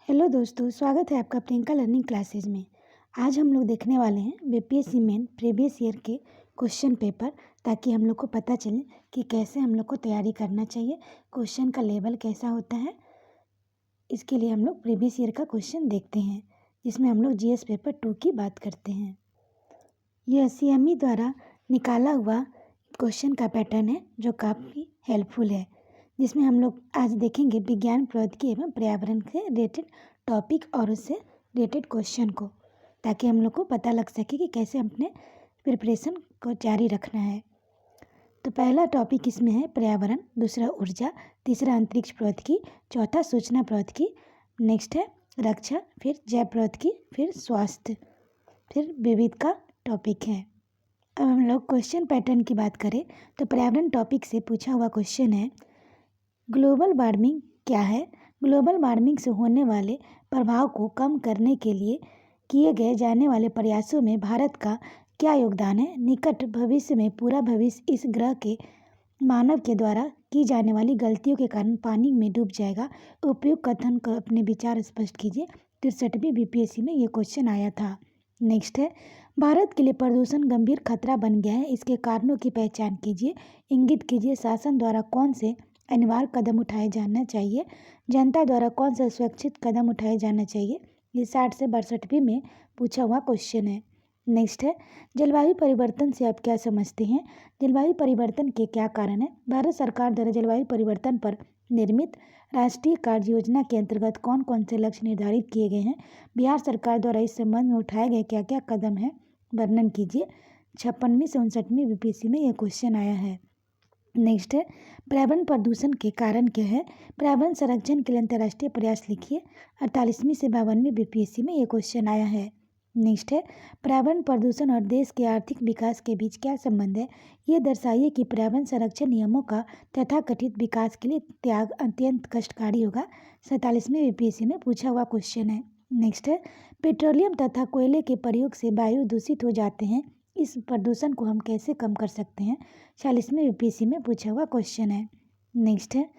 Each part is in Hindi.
हेलो दोस्तों, स्वागत है आपका प्रियंका लर्निंग क्लासेज में। आज हम लोग देखने वाले हैं बीपीएससी मेन प्रीवियस ईयर के क्वेश्चन पेपर, ताकि हम लोग को पता चले कि कैसे हम लोग को तैयारी करना चाहिए, क्वेश्चन का लेवल कैसा होता है। इसके लिए हम लोग प्रीवियस ईयर का क्वेश्चन देखते हैं, जिसमें हम लोग जीएस पेपर 2 की बात करते हैं। यह सीएमई द्वारा निकाला हुआ क्वेश्चन का पैटर्न है, जो काफ़ी हेल्पफुल है, जिसमें हम लोग आज देखेंगे विज्ञान, प्रौद्योगिकी एवं पर्यावरण के रिलेटेड टॉपिक और उससे रिलेटेड क्वेश्चन को, ताकि हम लोग को पता लग सके कि कैसे अपने प्रिपरेशन को जारी रखना है। तो पहला टॉपिक इसमें है पर्यावरण, दूसरा ऊर्जा, तीसरा अंतरिक्ष प्रौद्योगिकी, चौथा सूचना प्रौद्योगिकी, नेक्स्ट है रक्षा, फिर जैव प्रौद्योगिकी, फिर स्वास्थ्य, फिर विविध का टॉपिक है। अब हम लोग क्वेश्चन पैटर्न की बात करें तो पर्यावरण टॉपिक से पूछा हुआ क्वेश्चन है, ग्लोबल वार्मिंग क्या है? ग्लोबल वार्मिंग से होने वाले प्रभाव को कम करने के लिए किए गए जाने वाले प्रयासों में भारत का क्या योगदान है? निकट भविष्य में पूरा भविष्य इस ग्रह के मानव के द्वारा की जाने वाली गलतियों के कारण पानी में डूब जाएगा। उपयुक्त कथन को अपने विचार स्पष्ट कीजिए। 63वीं बीपीएससी में ये क्वेश्चन आया था। नेक्स्ट है, भारत के लिए प्रदूषण गंभीर खतरा बन गया है, इसके कारणों की पहचान कीजिए। इंगित कीजिए शासन द्वारा कौन से अनिवार्य कदम उठाए जाना चाहिए, जनता द्वारा कौन सा सुरक्षित कदम उठाए जाना चाहिए। ये 60 से 62वीं में पूछा हुआ क्वेश्चन है। नेक्स्ट है, जलवायु परिवर्तन से आप क्या समझते हैं? जलवायु परिवर्तन के क्या कारण है? भारत सरकार द्वारा जलवायु परिवर्तन पर निर्मित राष्ट्रीय कार्य योजना के अंतर्गत कौन कौन से लक्ष्य निर्धारित किए गए हैं? बिहार सरकार द्वारा इस संबंध में उठाए गए क्या क्या कदम हैं, वर्णन कीजिए। 56वीं से 59वीं बीपीएससी में यह क्वेश्चन आया है। नेक्स्ट है, पर्यावरण प्रदूषण के कारण क्या है? पर्यावरण संरक्षण के लिए अंतर्राष्ट्रीय प्रयास लिखिए। 48वीं से 52वीं बीपीएससी में ये क्वेश्चन आया है। नेक्स्ट है, पर्यावरण प्रदूषण और देश के आर्थिक विकास के बीच क्या संबंध है? ये दर्शाइए कि पर्यावरण संरक्षण नियमों का तथाकथित विकास के लिए त्याग अत्यंत कष्टकारी होगा। 47वीं बीपीएससी में पूछा हुआ क्वेश्चन है। नेक्स्ट है, पेट्रोलियम तथा कोयले के प्रयोग से वायु दूषित हो जाते हैं, इस प्रदूषण को हम कैसे कम कर सकते हैं? 40वीं बीपीएससी में पूछा हुआ क्वेश्चन है। नेक्स्ट है,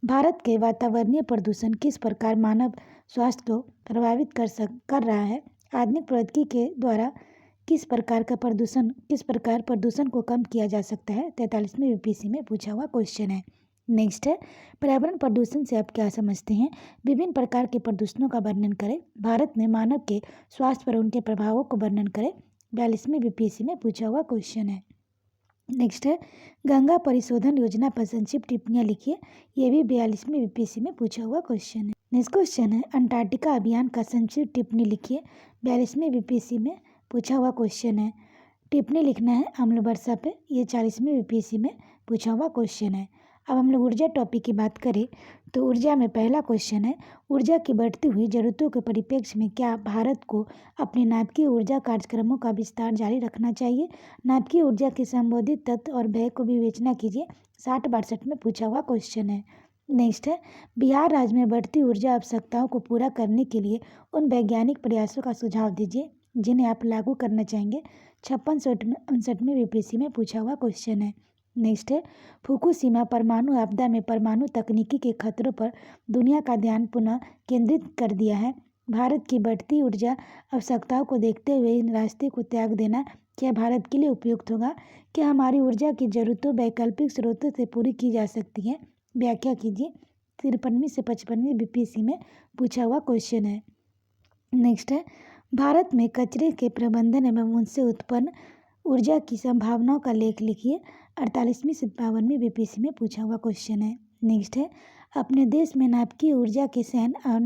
भारत के वातावरणीय प्रदूषण किस प्रकार मानव स्वास्थ्य को प्रभावित कर रहा है? आधुनिक प्रौद्योगिकी के द्वारा किस प्रकार प्रदूषण को कम किया जा सकता है? 43वीं बीपीएससी में पूछा हुआ क्वेश्चन है। नेक्स्ट है, पर्यावरण प्रदूषण से आप क्या समझते हैं? विभिन्न प्रकार के प्रदूषणों का वर्णन करें। भारत में मानव के स्वास्थ्य पर उनके प्रभावों को वर्णन करें। 42वीं बीपीएससी में पूछा हुआ क्वेश्चन है। नेक्स्ट है, गंगा परिशोधन योजना पर संक्षिप्त टिप्पणियाँ लिखिए। ये भी 42वीं बीपीएससी में पूछा हुआ क्वेश्चन है। नेक्स्ट क्वेश्चन है, अंटार्कटिका अभियान का संक्षिप्त टिप्पणी लिखिए। 42वीं बीपीएससी में पूछा हुआ क्वेश्चन है। टिप्पणी लिखना है अम्ल वर्षा पे। ये 40वीं बीपीएससी में पूछा हुआ क्वेश्चन है। अब हम लोग ऊर्जा टॉपिक की बात करें तो ऊर्जा में पहला क्वेश्चन है, ऊर्जा की बढ़ती हुई जरूरतों के परिप्रेक्ष्य में क्या भारत को अपने नाभिकीय ऊर्जा कार्यक्रमों का विस्तार जारी रखना चाहिए? नाभिकीय ऊर्जा के संबोधित तत्व और व्यय को विवेचना कीजिए। 60-62 में पूछा हुआ क्वेश्चन है। नेक्स्ट है, बिहार राज्य में बढ़ती ऊर्जा आवश्यकताओं को पूरा करने के लिए उन वैज्ञानिक प्रयासों का सुझाव दीजिए जिन्हें आप लागू करना चाहेंगे। 56 से 59वीं बीपीएससी में पूछा हुआ क्वेश्चन है। नेक्स्ट है, फुकुशिमा परमाणु आपदा में परमाणु तकनीकी के खतरों पर दुनिया का ध्यान पुनः केंद्रित कर दिया है। भारत की बढ़ती ऊर्जा आवश्यकताओं को देखते हुए इन रास्ते को त्याग देना क्या भारत के लिए उपयुक्त होगा? क्या हमारी ऊर्जा की जरूरतों वैकल्पिक स्रोतों से पूरी की जा सकती है? व्याख्या कीजिए। 53वीं से 55वीं बीपीएससी में पूछा हुआ क्वेश्चन है। नेक्स्ट है, भारत में कचरे के प्रबंधन एवं उनसे उत्पन्न ऊर्जा की संभावनाओं का लेख लिखिए। 48वीं से 52वीं बीपीएससी में पूछा हुआ क्वेश्चन है। नेक्स्ट है, अपने देश में नाभिकीय ऊर्जा के सैन्य और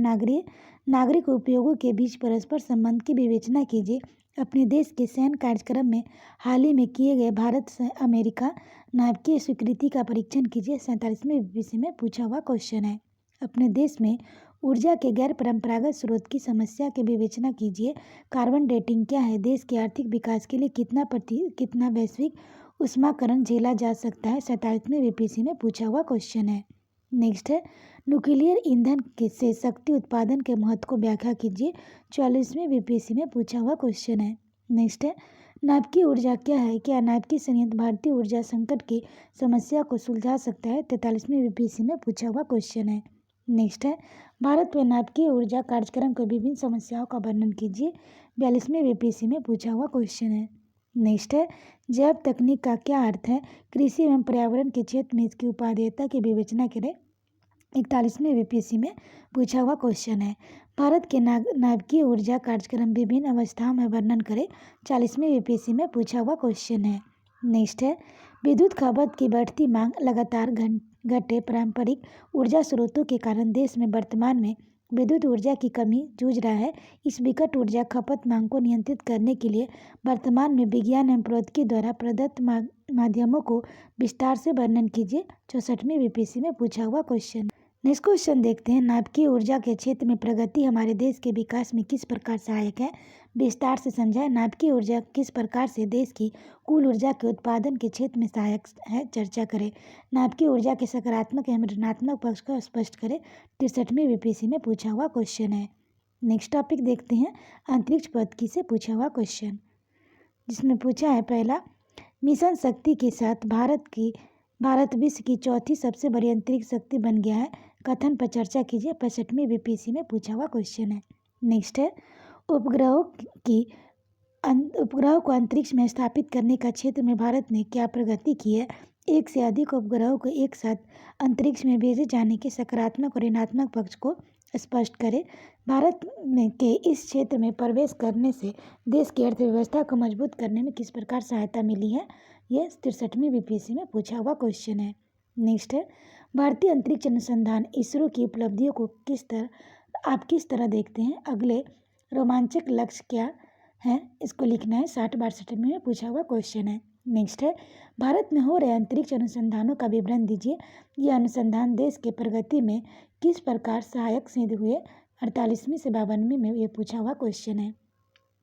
नागरिक उपयोगों के बीच परस्पर संबंध की विवेचना कीजिए। अपने देश के सैन्य कार्यक्रम में हाल ही में किए गए भारत से अमेरिका नाभिकीय स्वीकृति का परीक्षण कीजिए। 47वीं बीपीएससी में पूछा हुआ क्वेश्चन है। अपने देश में ऊर्जा के गैर परंपरागत स्रोत की समस्या की विवेचना कीजिए। कार्बन डेटिंग क्या है? देश के आर्थिक विकास के लिए कितना वैश्विक ऊष्माकरण झेला जा सकता है? 47वीं बीपीएससी में पूछा हुआ क्वेश्चन है। नेक्स्ट है, न्यूक्लियर ईंधन से शक्ति उत्पादन के महत्व को व्याख्या कीजिए। 44वीं बीपीएससी में पूछा हुआ क्वेश्चन है। नेक्स्ट है, नाभिकीय ऊर्जा क्या है? क्या नाभिकीय संयंत्र भारतीय ऊर्जा संकट की समस्या को सुलझा सकता है? 43वीं बीपीएससी में पूछा हुआ क्वेश्चन है। नेक्स्ट है, भारत में नाभिकीय ऊर्जा कार्यक्रम के विभिन्न समस्याओं का वर्णन कीजिए। 42वें बीपीएससी में पूछा हुआ क्वेश्चन है। नेक्स्ट है, जैव तकनीक का क्या अर्थ है? कृषि एवं पर्यावरण के क्षेत्र में इसकी उपादेयता की विवेचना करें। 41वें बीपीएससी में पूछा हुआ क्वेश्चन है। भारत के नाभिकीय ऊर्जा कार्यक्रम विभिन्न अवस्थाओं में वर्णन करें। 40वें बीपीएससी में पूछा हुआ क्वेश्चन है। नेक्स्ट है, विद्युत खपत की बढ़ती मांग लगातार घटे पारंपरिक ऊर्जा स्रोतों के कारण देश में वर्तमान में विद्युत ऊर्जा की कमी जूझ रहा है। इस विकट ऊर्जा खपत मांग को नियंत्रित करने के लिए वर्तमान में विज्ञान एवं प्रौद्योगिकी द्वारा प्रदत्त माध्यमों को विस्तार से वर्णन कीजिए। 64वें बीपीएससी में पूछा हुआ क्वेश्चन। नेक्स्ट क्वेश्चन देखते हैं, नाभिकीय ऊर्जा के क्षेत्र में प्रगति हमारे देश के विकास में किस प्रकार सहायक है? विस्तार से समझाएं। नाभिकीय ऊर्जा किस प्रकार से देश की कुल ऊर्जा के उत्पादन के क्षेत्र में सहायक है, चर्चा करें। नाभिकीय ऊर्जा के सकारात्मक एवं ऋणात्मक पक्ष को स्पष्ट करें। 63वें बीपीएससी में पूछा हुआ क्वेश्चन है। नेक्स्ट टॉपिक देखते हैं, अंतरिक्ष प्रौद्योगिकी से पूछा हुआ क्वेश्चन, जिसमें पूछा है पहला, मिशन शक्ति के साथ भारत विश्व की चौथी सबसे बड़ी अंतरिक्ष शक्ति बन गया है। कथन पर चर्चा कीजिए। 65वें बीपीएससी में पूछा हुआ क्वेश्चन है। नेक्स्ट है, उपग्रहों को अंतरिक्ष में स्थापित करने का क्षेत्र में भारत ने क्या प्रगति की है? एक से अधिक उपग्रहों को एक साथ अंतरिक्ष में भेजे जाने के सकारात्मक और ऋणात्मक पक्ष को स्पष्ट करें। भारत के इस क्षेत्र में प्रवेश करने से देश की अर्थव्यवस्था को मजबूत करने में किस प्रकार सहायता मिली है? ये 63वें बीपीएससी में पूछा हुआ क्वेश्चन है। नेक्स्ट है, भारतीय अंतरिक्ष अनुसंधान इसरो की उपलब्धियों को आप किस तरह देखते हैं? अगले रोमांचक लक्ष्य क्या है? इसको लिखना है। 60-62 में पूछा हुआ क्वेश्चन है। नेक्स्ट है, भारत में हो रहे अंतरिक्ष अनुसंधानों का विवरण दीजिए। यह अनुसंधान देश के प्रगति में किस प्रकार सहायक सिद्ध हुए? 48वें से 52वें में ये पूछा हुआ क्वेश्चन है।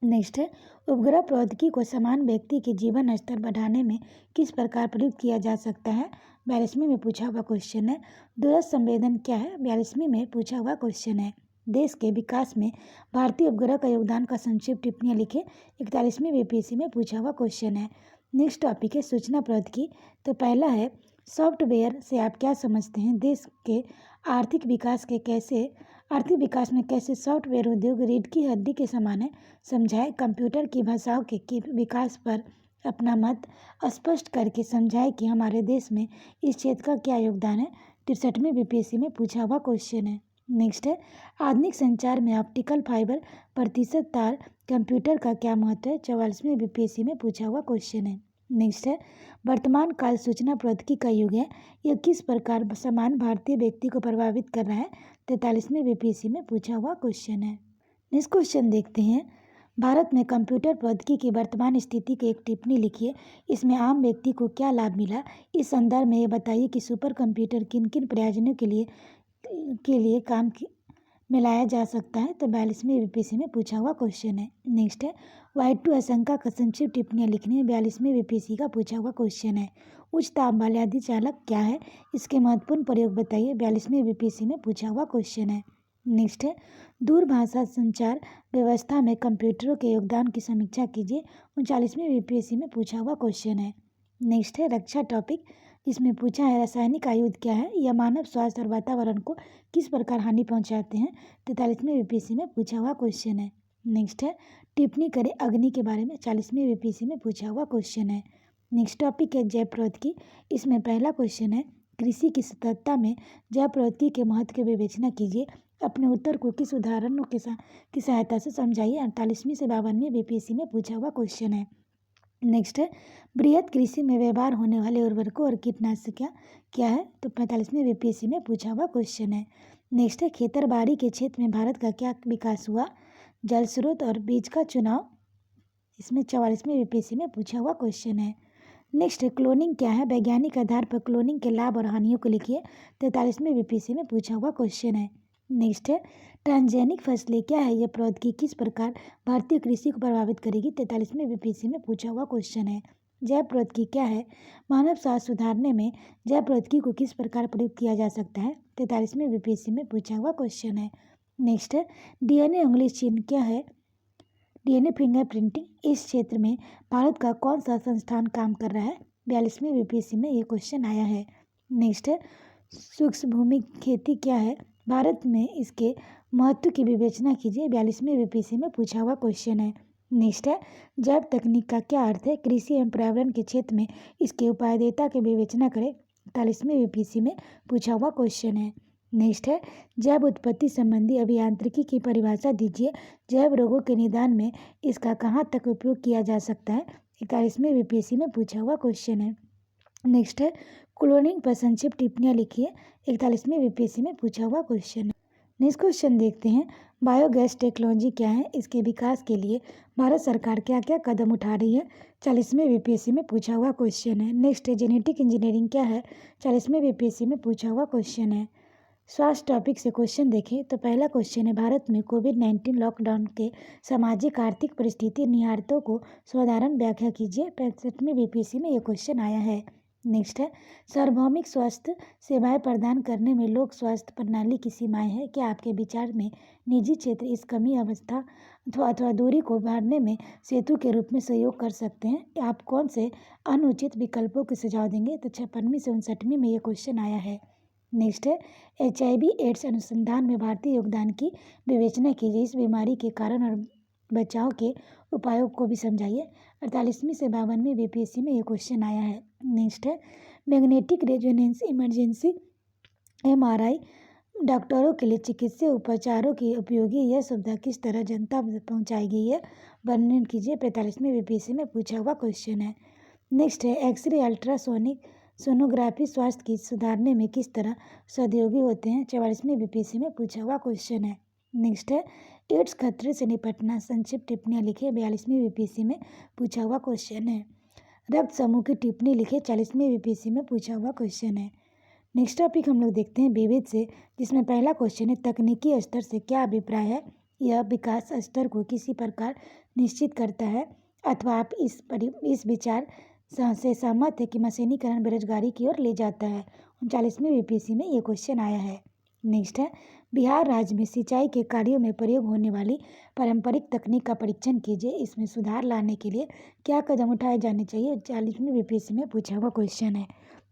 नेक्स्ट है, उपग्रह प्रौद्योगिकी को समान व्यक्ति के जीवन स्तर बढ़ाने में किस प्रकार प्रयुक्त किया जा सकता है? 42वें में पूछा हुआ क्वेश्चन है। दूरस्थ संवेदन क्या है? 42वें में पूछा हुआ क्वेश्चन है। देश के विकास में भारतीय उपग्रह का योगदान का संक्षिप्त टिप्पणियाँ लिखें। 41वें बीपीएससी में पूछा हुआ क्वेश्चन है। नेक्स्ट टॉपिक है सूचना प्रौद्योगिकी। तो पहला है, सॉफ्टवेयर से आप क्या समझते हैं? देश के आर्थिक विकास में कैसे सॉफ्टवेयर उद्योग रीढ़ की हड्डी के समान है, समझाएं। कंप्यूटर की भाषाओं के विकास पर अपना मत स्पष्ट करके समझाएं कि हमारे देश में इस क्षेत्र का क्या योगदान है। 63वें बीपीएससी में पूछा हुआ क्वेश्चन है। नेक्स्ट है, आधुनिक संचार में ऑप्टिकल फाइबर प्रतिशत तार कंप्यूटर का क्या महत्व है? 44वें बीपीएससी में पूछा हुआ क्वेश्चन है। नेक्स्ट है, वर्तमान काल सूचना प्रौद्योगिकी का युग है। यह किस प्रकार समान भारतीय व्यक्ति को प्रभावित कर रहा है? 43वें बीपीएससी में पूछा हुआ क्वेश्चन है। नेक्स्ट क्वेश्चन देखते हैं, भारत में कंप्यूटर प्रौद्योगिकी की वर्तमान स्थिति की एक टिप्पणी लिखिए। इसमें आम व्यक्ति को क्या लाभ मिला? इस संदर्भ में ये बताइए कि सुपर कंप्यूटर किन किन प्रयोजनों के लिए काम में लाया जा सकता है। तो 42वें बीपीएससी में पूछा हुआ क्वेश्चन है। नेक्स्ट है, Y2 आशंका का संक्षिप्त टिप्पणियाँ लिखनी है। 42वें बीपीएससी का पूछा हुआ क्वेश्चन है। उच्च ताप वाले अधिचालक क्या है? इसके महत्वपूर्ण प्रयोग बताइए। 42वें बीपीएससी में पूछा हुआ क्वेश्चन है। नेक्स्ट है, दूरभाषा संचार व्यवस्था में कंप्यूटरों के योगदान की समीक्षा कीजिए। 39वें बीपीएससी में पूछा हुआ क्वेश्चन है। नेक्स्ट है, रक्षा टॉपिक, जिसमें पूछा है रासायनिक आयुध क्या है? यह मानव स्वास्थ्य और वातावरण को किस प्रकार हानि पहुंचाते हैं? 43वें बीपीएससी में पूछा हुआ क्वेश्चन है। नेक्स्ट है, टिप्पणी करें अग्नि के बारे में। 40वें बीपीएससी में पूछा हुआ क्वेश्चन है। नेक्स्ट टॉपिक है जैव प्रौद्योगिकी। इसमें पहला क्वेश्चन है, कृषि की सतर्कता में जैव प्रौद्योगिकी के महत्व की विवेचना कीजिए। अपने उत्तर को किस उदाहरणों की सहायता से समझाइए। 48वें से 52वें बीपीएससी में पूछा हुआ क्वेश्चन है। नेक्स्ट है, बृहद कृषि में व्यवहार होने वाले उर्वरकों और कीटनाशक क्या है? तो 45वें बीपीएससी में पूछा हुआ क्वेश्चन है। नेक्स्ट है, खेतरबाड़ी के क्षेत्र में भारत का क्या विकास हुआ? जल स्रोत और बीज का चुनाव। इसमें 44वें बीपीएससी में पूछा हुआ क्वेश्चन है। नेक्स्ट है, क्लोनिंग क्या है? वैज्ञानिक आधार पर क्लोनिंग के लाभ और हानियों को लिखिए। 43वें बीपीएससी में पूछा हुआ क्वेश्चन है। नेक्स्ट है, ट्रांसजेनिक फसलें क्या है? यह प्रौद्योगिकी किस प्रकार भारतीय कृषि को प्रभावित करेगी? 43वें बीपीएससी में पूछा हुआ क्वेश्चन है। जैव प्रौद्योगिकी क्या है? मानव स्वास्थ्य सुधारने में जैव प्रौद्योगिकी को किस प्रकार प्रयुक्त किया जा सकता है? 43वें बीपीएससी में पूछा हुआ क्वेश्चन है। नेक्स्ट है, डीएनए उंगली चिन्ह क्या है? डीएनए फिंगरप्रिंटिंग, इस क्षेत्र में भारत का कौन सा संस्थान काम कर रहा है? 42वें बीपीएससी में ये क्वेश्चन आया है। नेक्स्ट है, सूक्ष्म भूमि खेती क्या है? भारत में इसके महत्व की विवेचना कीजिए। 42वें बीपीएससी में पूछा हुआ क्वेश्चन है। नेक्स्ट है, जैव तकनीक का क्या अर्थ है? कृषि एवं पर्यावरण के क्षेत्र में इसके उपादेयता की विवेचना करें। 41वें बीपीएससी में पूछा हुआ क्वेश्चन है। नेक्स्ट है, जैव उत्पत्ति संबंधी अभियांत्रिकी की परिभाषा दीजिए। जैव रोगों के निदान में इसका कहाँ तक उपयोग किया जा सकता है? 41वें बीपीएससी में पूछा हुआ क्वेश्चन है। नेक्स्ट है, क्लोनिंग पर संक्षिप्त टिप्पणियाँ लिखिए। 41वें बीपीएससी में पूछा हुआ क्वेश्चन है। नेक्स्ट क्वेश्चन देखते हैं, बायोगैस टेक्नोलॉजी क्या है? इसके विकास के लिए भारत सरकार क्या क्या कदम उठा रही है? 40वें बीपीएससी में पूछा हुआ क्वेश्चन है। नेक्स्ट है, जेनेटिक इंजीनियरिंग क्या है? 40वें बीपीएससी में पूछा हुआ क्वेश्चन है। स्वास्थ्य टॉपिक से क्वेश्चन देखें तो पहला क्वेश्चन है, भारत में कोविड-19 लॉकडाउन के सामाजिक आर्थिक परिस्थिति निहारतों को साधारण व्याख्या कीजिए। 65वें बीपीएससी में ये क्वेश्चन आया है। नेक्स्ट है, सार्वभौमिक स्वास्थ्य सेवाएं प्रदान करने में लोक स्वास्थ्य प्रणाली की सीमाएं हैं। क्या आपके विचार में निजी क्षेत्र इस कमी अवस्था अथवा दूरी को भरने में सेतु के रूप में सहयोग कर सकते हैं? आप कौन से अनुचित विकल्पों के सुझाव देंगे? तो 56वीं से 59वीं में ये क्वेश्चन आया है। नेक्स्ट है, HIV एड्स अनुसंधान में भारतीय योगदान की विवेचना कीजिए। इस बीमारी के कारण और बचाव के उपायों को भी समझाइए। 48वीं से 52वीं बीपीएससी में ये क्वेश्चन आया है। नेक्स्ट है, मैग्नेटिक रेजोनेंस इमरजेंसी MRI डॉक्टरों के लिए चिकित्सीय उपचारों की उपयोगी यह सुविधा किस तरह जनता तक पहुँचाई गई है? वर्णन कीजिए। 45वीं बीपीएससी में पूछा हुआ क्वेश्चन है। नेक्स्ट है, एक्सरे अल्ट्रासोनिक सोनोग्राफी स्वास्थ्य की सुधारने में किस तरह सहयोगी होते हैं? 44वीं बीपीएससी में पूछा हुआ क्वेश्चन है। नेक्स्ट है, एड्स खतरे से निपटना संक्षिप्त टिप्पणियाँ लिखे। 42वीं बीपीएससी में पूछा हुआ क्वेश्चन है। रक्त समूह की टिप्पणी लिखे। 40वीं बीपीएससी में पूछा हुआ क्वेश्चन है। नेक्स्ट टॉपिक हम लोग देखते हैं विविध से, जिसमें पहला क्वेश्चन है, तकनीकी स्तर से क्या अभिप्राय है? यह विकास स्तर को किसी प्रकार निश्चित करता है अथवा आप इस विचार से सहमत है कि मशीनीकरण बेरोजगारी की ओर ले जाता है? 39वीं बीपीएससी में ये क्वेश्चन आया है। नेक्स्ट है, बिहार राज्य में सिंचाई के कार्यों में प्रयोग होने वाली पारंपरिक तकनीक का परीक्षण कीजिए। इसमें सुधार लाने के लिए क्या कदम उठाए जाने चाहिए? 40वीं बीपीएससी में पूछा हुआ क्वेश्चन है।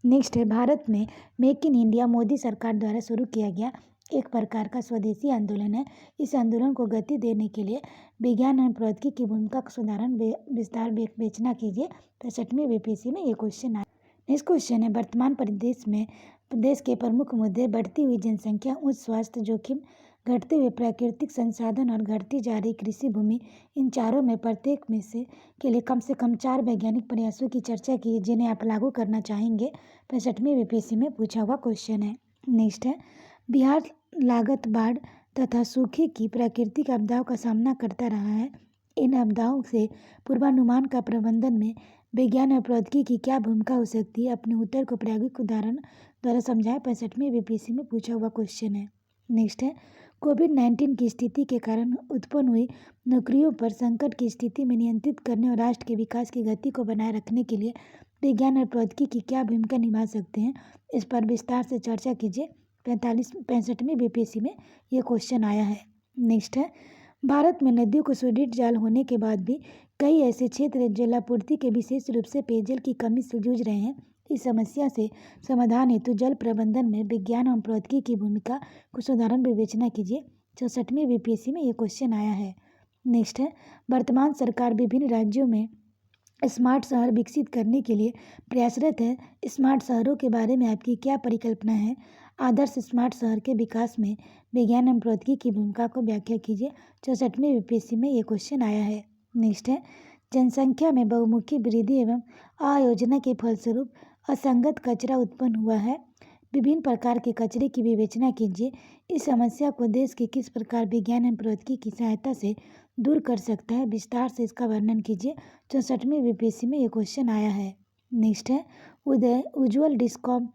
नेक्स्ट है, भारत में मेक इन इंडिया मोदी सरकार द्वारा शुरू किया गया एक प्रकार का स्वदेशी आंदोलन है। इस आंदोलन को गति देने के लिए विज्ञान और प्रौद्योगिकी की भूमिका का सुधारण विस्तार विवेचना कीजिए। 65वीं बीपीएससी में ये क्वेश्चन आया। नेक्स्ट क्वेश्चन है, वर्तमान परिदृश्य में प्रदेश के प्रमुख मुद्दे बढ़ती हुई जनसंख्या, उच्च स्वास्थ्य जोखिम, घटते हुए प्राकृतिक संसाधन और घटती जा रही कृषि भूमि। इन चारों में प्रत्येक में से के लिए कम से कम 4 वैज्ञानिक प्रयासों की चर्चा की जिन्हें आप लागू करना चाहेंगे। 65वीं बीपीएससी में पूछा हुआ क्वेश्चन है। नेक्स्ट है, बिहार लागत बाढ़ तथा सूखे की प्राकृतिक आपदाओं का सामना करता रहा है। इन आपदाओं से पूर्वानुमान का प्रबंधन में विज्ञान और प्रौद्योगिकी की क्या भूमिका हो सकती है? अपने उत्तर को प्रायोगिक उदाहरण द्वारा समझाएं। 65वीं बीपीएससी में पूछा हुआ क्वेश्चन है। नेक्स्ट है, कोविड-19 की स्थिति के कारण उत्पन्न हुई नौकरियों पर संकट की स्थिति में नियंत्रित करने और राष्ट्र के विकास की गति को बनाए रखने के लिए विज्ञान और प्रौद्योगिकी की क्या भूमिका निभा सकते हैं? इस पर विस्तार से चर्चा कीजिए। 65वीं बीपीएससी में ये क्वेश्चन आया है। नेक्स्ट है, भारत में नदियों को सुदृढ़ जाल होने के बाद भी कई ऐसे क्षेत्र हैं जलापूर्ति के विशेष रूप से पेयजल की कमी से जूझ रहे हैं। इस समस्या से समाधान हेतु जल प्रबंधन में विज्ञान और प्रौद्योगिकी की भूमिका को सुधारण विवेचना कीजिए। 64वीं बीपीएससी में ये क्वेश्चन आया है। नेक्स्ट है, वर्तमान सरकार विभिन्न राज्यों में स्मार्ट शहर विकसित करने के लिए प्रयासरत है। स्मार्ट शहरों के बारे में आपकी क्या परिकल्पना है? आदर्श स्मार्ट शहर के विकास में विज्ञान एवं प्रौद्योगिकी की भूमिका को व्याख्या कीजिए। 64वीं बीपीएससी में ये क्वेश्चन आया है। नेक्स्ट है, जनसंख्या में बहुमुखी वृद्धि एवं आयोजना के फलस्वरूप असंगत कचरा उत्पन्न हुआ है। विभिन्न प्रकार के कचरे की विवेचना कीजिए। इस समस्या को देश के किस प्रकार विज्ञान एवं प्रौद्योगिकी की सहायता से दूर कर सकता है? विस्तार से इसका वर्णन कीजिए। 64वीं बीपीएससी में ये क्वेश्चन आया है। नेक्स्ट है, उज्ज्वल डिस्कॉम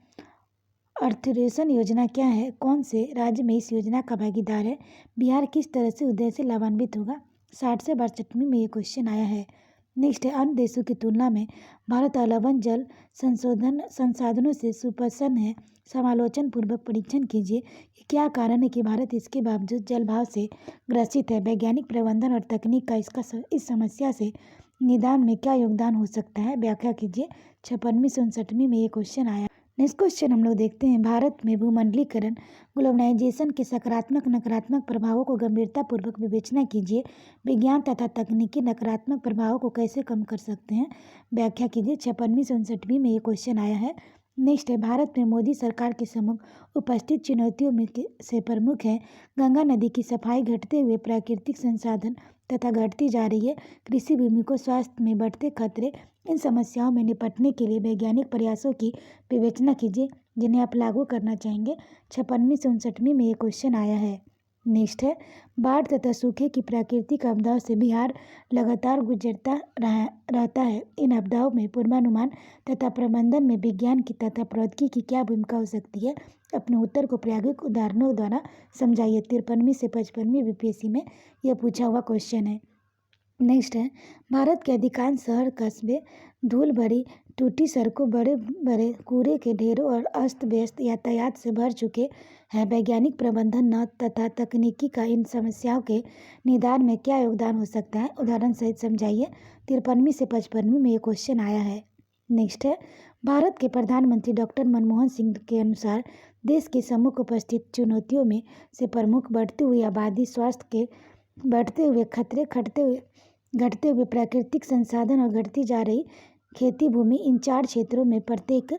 अर्थरेशन योजना क्या है? कौन से राज्य में इस योजना का भागीदार है? बिहार किस तरह से उदय से लाभान्वित होगा? 60 से 62वीं में ये क्वेश्चन आया है। नेक्स्ट है, अन्य देशों की तुलना में भारत लवण जल संसाधनों से सुप्रसन्न है। समालोचन पूर्वक परीक्षण कीजिए कि क्या कारण है कि भारत इसके बावजूद जलभाव से ग्रसित है। वैज्ञानिक प्रबंधन और तकनीक का इस समस्या से निदान में क्या योगदान हो सकता है? व्याख्या कीजिए। 56वीं से 59वीं में ये क्वेश्चन आया। नेक्स्ट क्वेश्चन हम लोग देखते हैं, भारत में भूमंडलीकरण ग्लोबलाइजेशन के सकारात्मक नकारात्मक प्रभावों को गंभीरतापूर्वक विवेचना कीजिए। विज्ञान तथा तकनीकी नकारात्मक प्रभावों को कैसे कम कर सकते हैं, व्याख्या कीजिए। 56वीं से 59वीं में ये क्वेश्चन आया है। नेक्स्ट है, भारत में मोदी सरकार के सम्मुख उपस्थित चुनौतियों में से प्रमुख है गंगा नदी की सफाई, घटते हुए प्राकृतिक संसाधन तथा घटती जा रही है कृषि भूमि को स्वास्थ्य में बढ़ते खतरे। इन समस्याओं में निपटने के लिए वैज्ञानिक प्रयासों की विवेचना कीजिए जिन्हें आप लागू करना चाहेंगे। 56वीं से 59वीं में ये क्वेश्चन आया है। नेक्स्ट है, बाढ़ तथा सूखे की प्राकृतिक आपदाओं से बिहार लगातार गुजरता रहता है। इन आपदाओं में पूर्वानुमान तथा प्रबंधन में विज्ञान की तथा प्रौद्योगिकी की क्या भूमिका हो सकती है, अपने उत्तर को प्रायोगिक उदाहरणों द्वारा समझाइए। 53वीं से 55वीं बीपीएससी में यह पूछा हुआ क्वेश्चन है। नेक्स्ट है, भारत के अधिकांश शहर कस्बे धूल भरी टूटी सड़कों, बड़े बड़े कूड़े के ढेरों और अस्त व्यस्त यातायात से भर चुके हैं। वैज्ञानिक प्रबंधन न तथा तकनीकी का इन समस्याओं के निदान में क्या योगदान हो सकता है, उदाहरण सहित समझाइए। 53वीं से 55वीं में ये क्वेश्चन आया है। नेक्स्ट है, भारत के प्रधानमंत्री डॉक्टर मनमोहन सिंह के अनुसार देश के सम्मुख उपस्थित चुनौतियों में से प्रमुख बढ़ती हुई आबादी, स्वास्थ्य के बढ़ते हुए खतरे, घटते हुए प्राकृतिक संसाधन और घटती जा रही खेती भूमि। इन 4 क्षेत्रों में प्रत्येक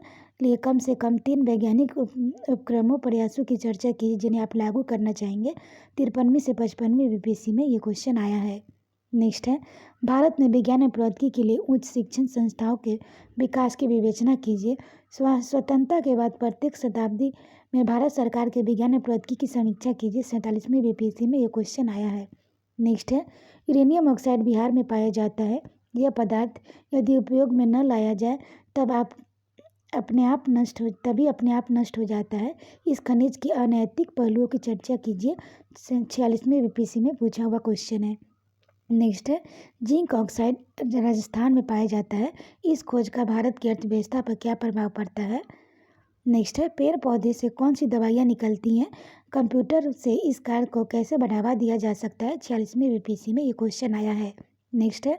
लिए कम से कम 3 वैज्ञानिक उपक्रमों प्रयासों की चर्चा की जिन्हें आप लागू करना चाहेंगे। 53वीं से 55वीं बीपीएससी में ये क्वेश्चन आया है। नेक्स्ट है, भारत में विज्ञान और प्रौद्योगिकी के लिए उच्च शिक्षण संस्थाओं के विकास की विवेचना कीजिए। स्वतंत्रता के बाद प्रत्येक शताब्दी में भारत सरकार के विज्ञान और प्रौद्योगिकी की समीक्षा कीजिए। 47वीं बीपीएससी में ये क्वेश्चन आया है। नेक्स्ट है, यूरेनियम ऑक्साइड बिहार में पाया जाता है। यह पदार्थ यदि उपयोग में न लाया जाए तभी अपने आप नष्ट हो जाता है। इस खनिज के अनैतिक पहलुओं की चर्चा कीजिए। 46वीं बीपीएससी में पूछा हुआ क्वेश्चन है। नेक्स्ट है, जिंक ऑक्साइड राजस्थान में पाया जाता है। इस खोज का भारत की अर्थव्यवस्था पर क्या प्रभाव पड़ता है। नेक्स्ट है, पेड़ पौधे से कौन सी दवाइयाँ निकलती हैं, कंप्यूटर से इस कार्य को कैसे बढ़ावा दिया जा सकता है। 46वीं बीपीएससी में ये क्वेश्चन आया है। नेक्स्ट है,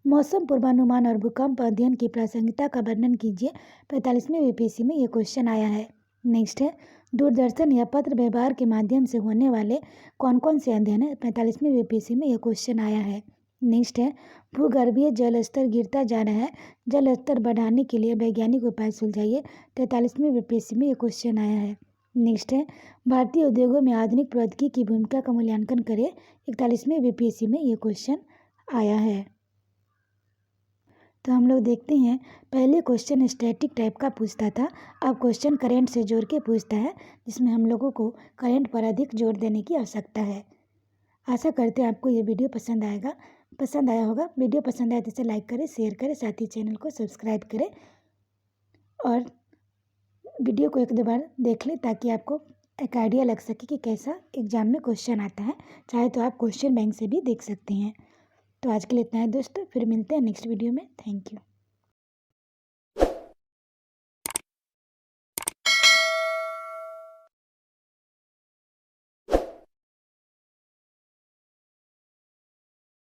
मौसम पूर्वानुमान और भूकंप अध्ययन की प्रासंगिकता का वर्णन कीजिए। 45वीं बीपीएससी में ये क्वेश्चन आया है। नेक्स्ट है, दूरदर्शन या पत्र व्यवहार के माध्यम से होने वाले कौन कौन से अध्ययन है। 45वीं बीपीएससी में ये क्वेश्चन आया है। नेक्स्ट है, भूगर्भीय जल स्तर गिरता जा रहा है, जल स्तर बढ़ाने के लिए वैज्ञानिक उपाय सुलझाइए। 43वीं बीपीएससी में ये क्वेश्चन आया है। नेक्स्ट है, भारतीय उद्योगों में आधुनिक प्रौद्योगिकी की भूमिका का मूल्यांकन करें। 41वीं बीपीएससी में ये क्वेश्चन आया है। तो हम लोग देखते हैं, पहले क्वेश्चन स्टैटिक टाइप का पूछता था, अब क्वेश्चन करेंट से जोड़ के पूछता है, जिसमें हम लोगों को करेंट पर अधिक जोर देने की आवश्यकता है। आशा करते हैं आपको ये वीडियो पसंद आया होगा। वीडियो पसंद आए तो इसे लाइक करें, शेयर करें, साथ ही चैनल को सब्सक्राइब करें और वीडियो को 1-2 बार देख लें ताकि आपको एक आइडिया लग सके कि कैसा एग्जाम में क्वेश्चन आता है। चाहे तो आप क्वेश्चन बैंक से भी देख सकते हैं। तो आज के लिए इतना है दोस्तों, फिर मिलते हैं नेक्स्ट वीडियो में। Thank you.